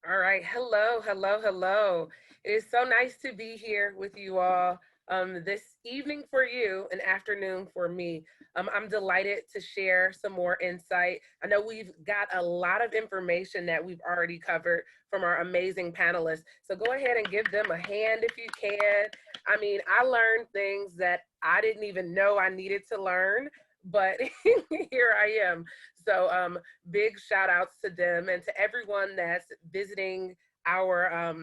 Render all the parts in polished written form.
All right. Hello, hello, hello. It is so nice to be here with you all this evening for you, an afternoon for me. I'm delighted to share some more insight. I know we've got a lot of information that we've already covered from our amazing panelists. So go ahead and give them a hand if you can. I mean, I learned things that I didn't even know I needed to learn, but here I am. So big shout outs to them and to everyone that's visiting our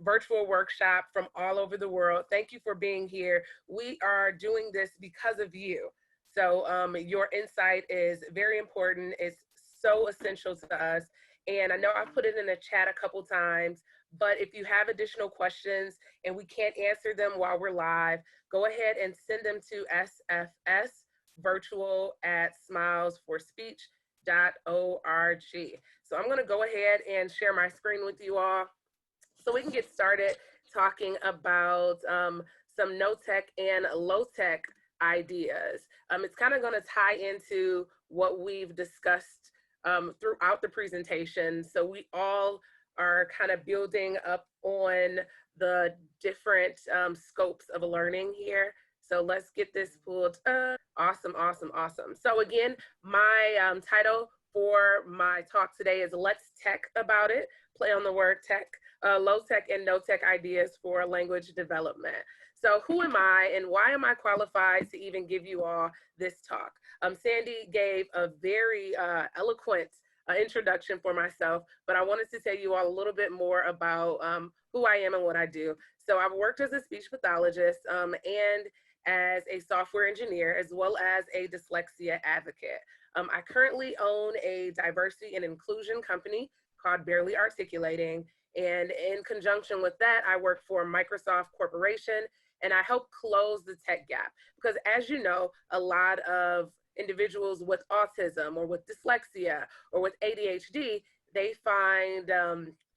virtual workshop from all over the world. Thank you for being here. We are doing this because of you. So your insight is very important. It's so essential to us. And I know I've put it in the chat a couple times, but if you have additional questions and we can't answer them while we're live, go ahead and send them to sfsvirtual@smilesforspeech.org. So I'm going to go ahead and share my screen with you all so we can get started talking about some no tech and low tech ideas. It's kind of going to tie into what we've discussed throughout the presentation. So we all are kind of building up on the different scopes of learning here. So let's get this pulled up. Awesome, awesome, awesome. So again, my title for my talk today is Let's Tech About It, play on the word tech, low tech and no tech ideas for language development. So who am I and why am I qualified to even give you all this talk? Sandy gave a very eloquent introduction for myself, but I wanted to tell you all a little bit more about who I am and what I do. So I've worked as a speech pathologist and as a software engineer, as well as a dyslexia advocate. I currently own a diversity and inclusion company called Barely Articulating. And in conjunction with that, I work for Microsoft Corporation and I help close the tech gap. Because as you know, a lot of individuals with autism or with dyslexia or with ADHD, they find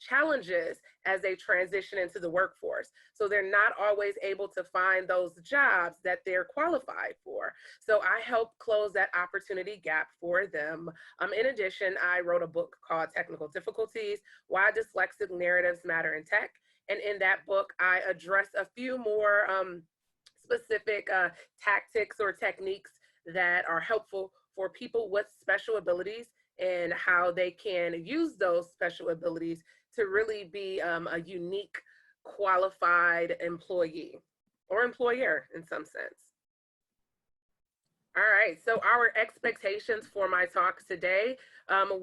challenges as they transition into the workforce. So they're not always able to find those jobs that they're qualified for. So I help close that opportunity gap for them. In addition, I wrote a book called Technical Difficulties, Why Dyslexic Narratives Matter in Tech. And in that book, I address a few more specific tactics or techniques that are helpful for people with special abilities and how they can use those special abilities to really be a unique, qualified employee or employer in some sense. All right, so our expectations for my talk today,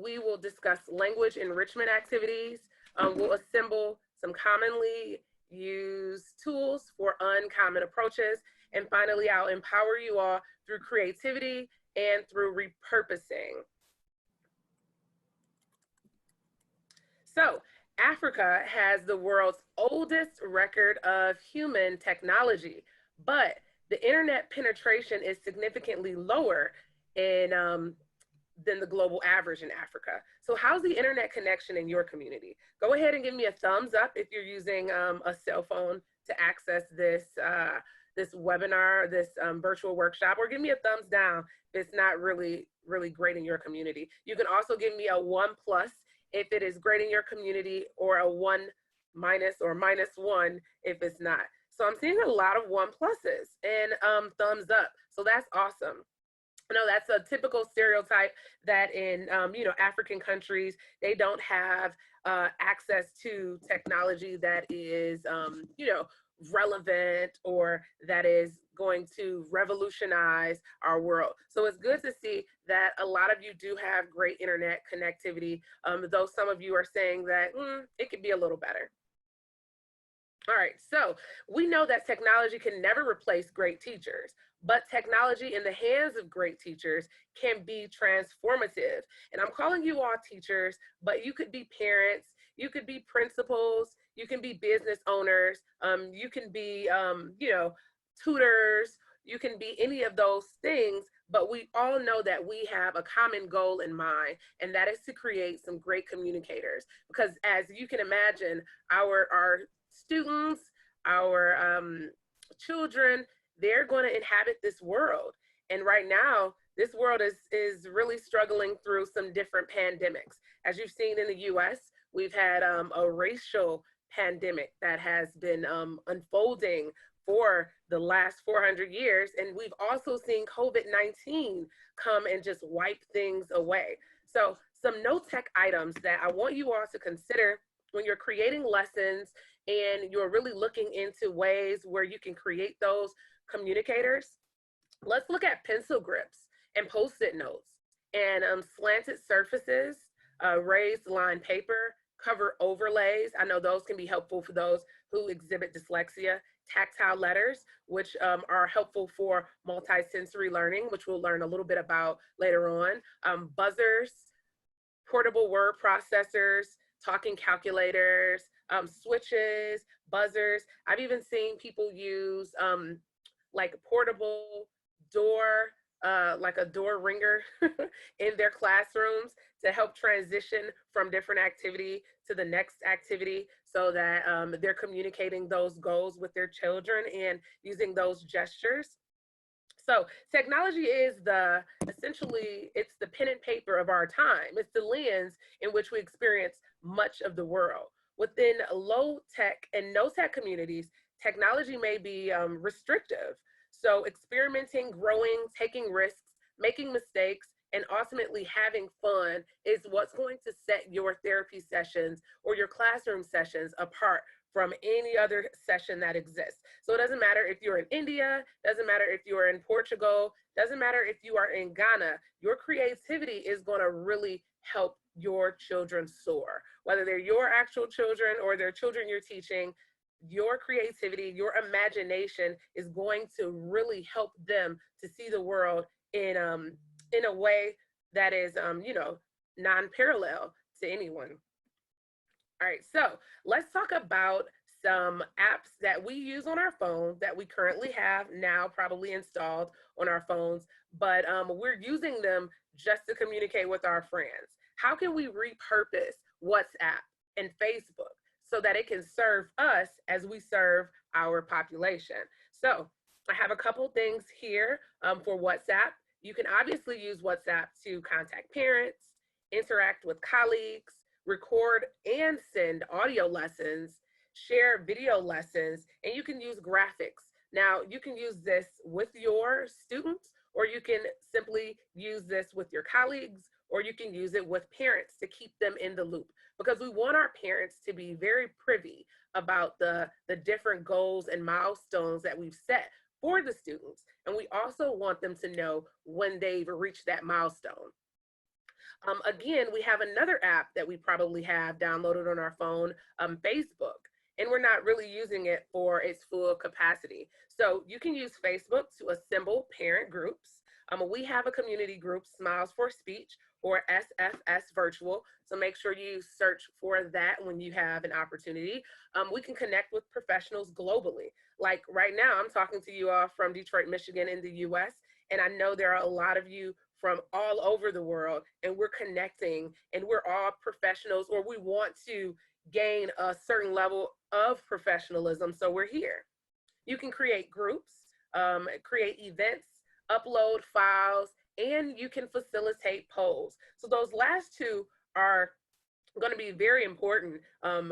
we will discuss language enrichment activities. We'll assemble some commonly used tools for uncommon approaches. And finally, I'll empower you all through creativity and through repurposing. So Africa has the world's oldest record of human technology, but the internet penetration is significantly lower in than the global average in Africa. So how's the internet connection in your community? Go ahead and give me a thumbs up if you're using a cell phone to access this webinar, this virtual workshop, or give me a thumbs down if it's not really great in your community. You can also give me a 1+ if it is great in your community, or a 1- or -1 if it's not. So I'm seeing a lot of 1+ and thumbs up. So that's awesome. You know, that's a typical stereotype that in, African countries, they don't have access to technology that is, relevant or that is going to revolutionize our world. So it's good to see that a lot of you do have great internet connectivity, though some of you are saying that it could be a little better. All right, so we know that technology can never replace great teachers, but technology in the hands of great teachers can be transformative. And I'm calling you all teachers, but you could be parents, you could be principals, you can be business owners, you can be, tutors, you can be any of those things, but we all know that we have a common goal in mind, and that is to create some great communicators. Because as you can imagine, our students, our children, they're going to inhabit this world. And right now, this world is really struggling through some different pandemics. As you've seen in the US, We've had a racial pandemic that has been unfolding for the last 400 years. And we've also seen COVID-19 come and just wipe things away. So, some no tech items that I want you all to consider when you're creating lessons and you're really looking into ways where you can create those communicators. Let's look at pencil grips and post-it notes and slanted surfaces, raised line paper, cover overlays. I know those can be helpful for those who exhibit dyslexia. Tactile letters, which are helpful for multisensory learning, which we'll learn a little bit about later on. Buzzers, portable word processors, talking calculators, switches, buzzers. I've even seen people use like portable door, like a door ringer in their classrooms to help transition from different activity to the next activity so that they're communicating those goals with their children and using those gestures. So technology is essentially the pen and paper of our time. It's the lens in which we experience much of the world. Within low tech and no tech communities, technology may be restrictive. So experimenting, growing, taking risks, making mistakes, and ultimately having fun is what's going to set your therapy sessions or your classroom sessions apart from any other session that exists. So it doesn't matter if you're in India, doesn't matter if you're in Portugal, doesn't matter if you are in Ghana, your creativity is going to really help your children soar. Whether they're your actual children or they're children you're teaching, your creativity, your imagination is going to really help them to see the world in a way that is non-parallel to anyone. All right, so let's talk about some apps that we use on our phone that we currently have now probably installed on our phones, but we're using them just to communicate with our friends. How can we repurpose WhatsApp and Facebook so that it can serve us as we serve our population? So I have a couple things here for WhatsApp. You can obviously use WhatsApp to contact parents, interact with colleagues, record and send audio lessons, share video lessons, and you can use graphics. Now, you can use this with your students, or you can simply use this with your colleagues, or you can use it with parents to keep them in the loop, because we want our parents to be very privy about the different goals and milestones that we've set for the students. And we also want them to know when they've reached that milestone. Again, we have another app that we probably have downloaded on our phone, Facebook, and we're not really using it for its full capacity. So you can use Facebook to assemble parent groups. We have a community group, Smiles for Speech, or SFS Virtual. So make sure you search for that when you have an opportunity. We can connect with professionals globally. Like right now, I'm talking to you all from Detroit, Michigan in the US, and I know there are a lot of you from all over the world, and we're connecting, and we're all professionals, or we want to gain a certain level of professionalism, so we're here. You can create groups, create events, upload files, and you can facilitate polls. So those last two are going to be very important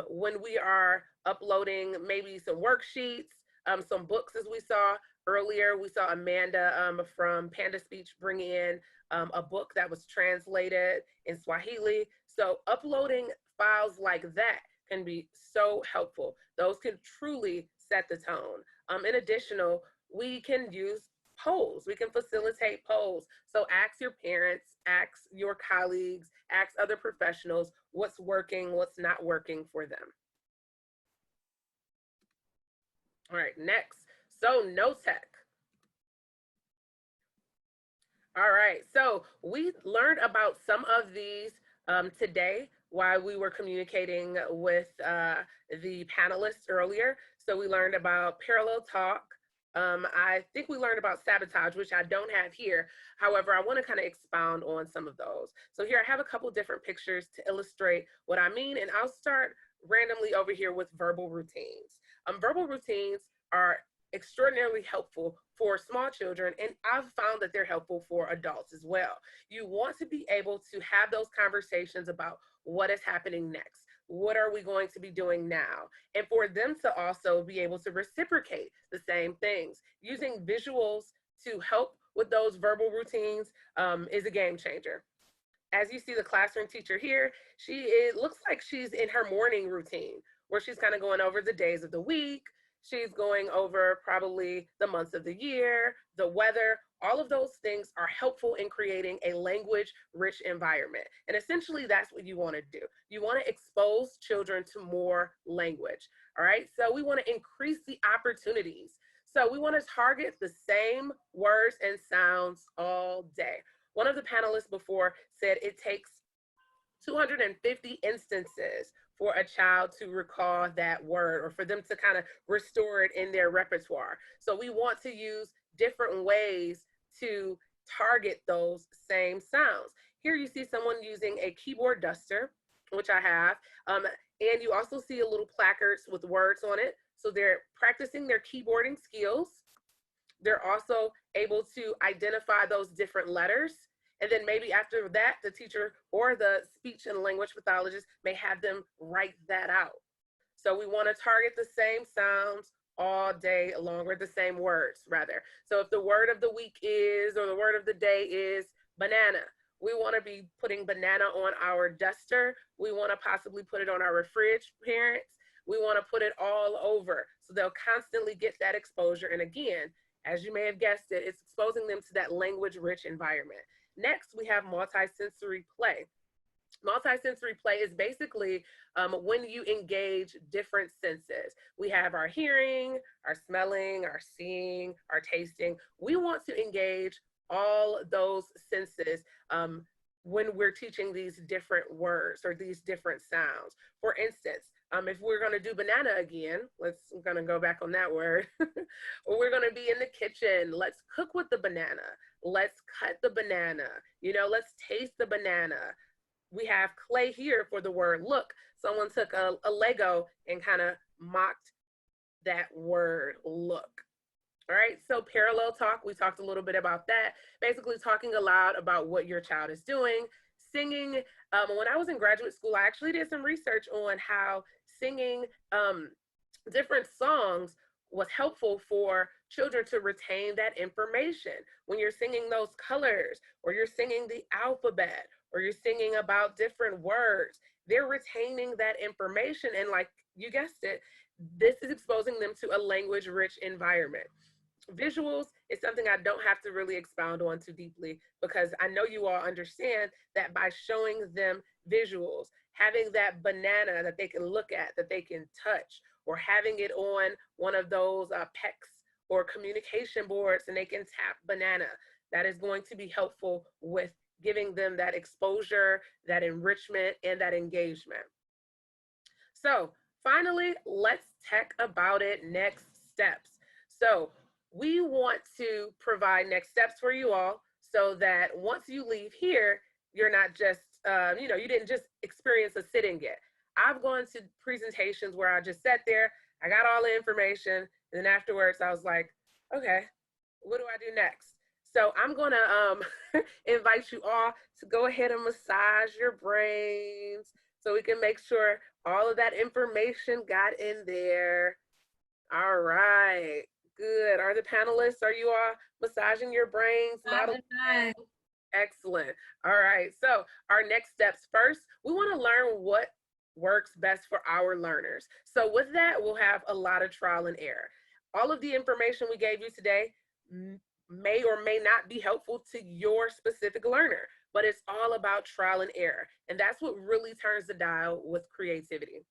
when we are uploading maybe some worksheets, some books, as we saw earlier. We saw Amanda from Panda Speech bring in a book that was translated in Swahili. So uploading files like that can be so helpful. Those can truly set the tone. In addition, we can use polls. We can facilitate polls. So ask your parents, ask your colleagues, ask other professionals what's working, what's not working for them. All right, next. So no tech. All right, so we learned about some of these today while we were communicating with the panelists earlier. So we learned about parallel talk. I think we learned about sabotage, which I don't have here. However, I want to kind of expound on some of those. So here I have a couple different pictures to illustrate what I mean, and I'll start randomly over here with verbal routines. Verbal routines are extraordinarily helpful for small children, and I've found that they're helpful for adults as well. You want to be able to have those conversations about what is happening next. what are we going to be doing now? And for them to also be able to reciprocate the same things. Using visuals to help with those verbal routines is a game changer. As you see the classroom teacher here, it looks like she's in her morning routine where she's kind of going over the days of the week. She's going over probably the months of the year, the weather. All of those things are helpful in creating a language rich environment. And essentially, that's what you want to do. You want to expose children to more language. All right. So we want to increase the opportunities. So we want to target the same words and sounds all day. One of the panelists before said it takes 250 instances for a child to recall that word or for them to kind of restore it in their repertoire. So we want to use different ways to target those same sounds. Here you see someone using a keyboard duster, which I have, and you also see a little placards with words on it. So they're practicing their keyboarding skills. They're also able to identify those different letters. And then maybe after that, the teacher or the speech and language pathologist may have them write that out. So we want to target the same sounds all day long, or the same words rather. So if the word of the week is, or the word of the day is banana, we want to be putting banana on our duster. We want to possibly put it on our fridge, parents. We want to put it all over. So they'll constantly get that exposure. And again, as you may have guessed it, it's exposing them to that language-rich environment. Next, we have multisensory play. Multisensory play is basically when you engage different senses. We have our hearing, our smelling, our seeing, our tasting. We want to engage all those senses when we're teaching these different words or these different sounds. For instance, if we're going to do banana again, I'm going to go back on that word. We're going to be in the kitchen. Let's cook with the banana. Let's cut the banana. Let's taste the banana. We have clay here for the word look. Someone took a Lego and kind of mocked that word look. All right, so parallel talk, we talked a little bit about that. Basically talking aloud about what your child is doing. Singing, when I was in graduate school, I actually did some research on how singing different songs was helpful for children to retain that information. When you're singing those colors, or you're singing the alphabet, or you're singing about different words, they're retaining that information. And like you guessed it, this is exposing them to a language-rich environment. Visuals is something I don't have to really expound on too deeply, because I know you all understand that by showing them visuals, having that banana that they can look at, that they can touch, or having it on one of those PECs or communication boards and they can tap banana, that is going to be helpful with giving them that exposure, that enrichment, and that engagement. So finally, let's talk about it, next steps. So we want to provide next steps for you all so that once you leave here, you're not just, you didn't just experience a sit-in yet. I've gone to presentations where I just sat there, I got all the information, and then afterwards I was like, okay, what do I do next? So I'm gonna invite you all to go ahead and massage your brains so we can make sure all of that information got in there. All right, good. Are the panelists, are you all massaging your brains? Excellent. All right, so our next steps. First, we want to learn what works best for our learners. So with that, we'll have a lot of trial and error. All of the information we gave you today may or may not be helpful to your specific learner, but it's all about trial and error. And that's what really turns the dial with creativity.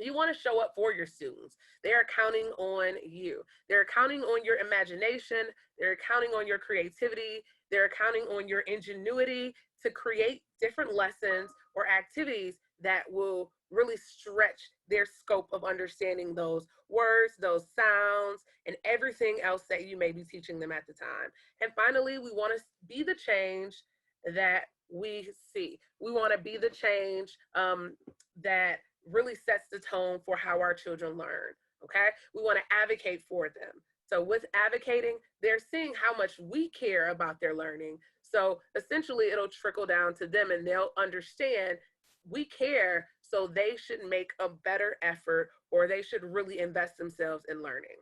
You want to show up for your students. They're counting on you. They're counting on your imagination. They're counting on your creativity. They're counting on your ingenuity to create different lessons or activities that will really stretch their scope of understanding those words, those sounds, and everything else that you may be teaching them at the time. And finally, we want to be the change that we see. We want to be the change that really sets the tone for how our children learn, okay? We want to advocate for them. So with advocating, they're seeing how much we care about their learning. So essentially it'll trickle down to them and they'll understand we care, so they should make a better effort, or they should really invest themselves in learning.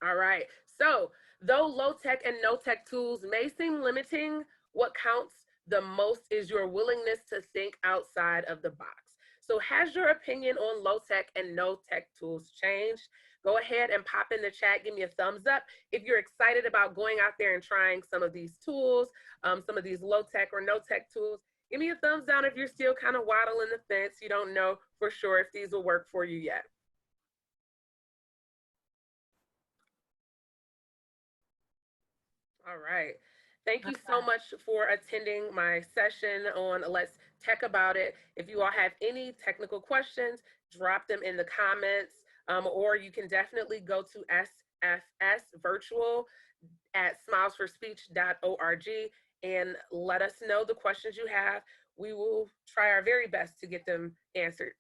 All right. So, though low tech and no tech tools may seem limiting, what counts the most is your willingness to think outside of the box. So, has your opinion on low tech and no tech tools changed? Go ahead and pop in the chat. Give me a thumbs up if you're excited about going out there and trying some of these tools, some of these low tech or no tech tools. Give me a thumbs down if you're still kind of waddling the fence. You don't know for sure if these will work for you yet. All right. Thank you so much for attending my session on Let's Tech About It. If you all have any technical questions, drop them in the comments, or you can definitely go to SFS Virtual at smilesforspeech.org and let us know the questions you have. We will try our very best to get them answered.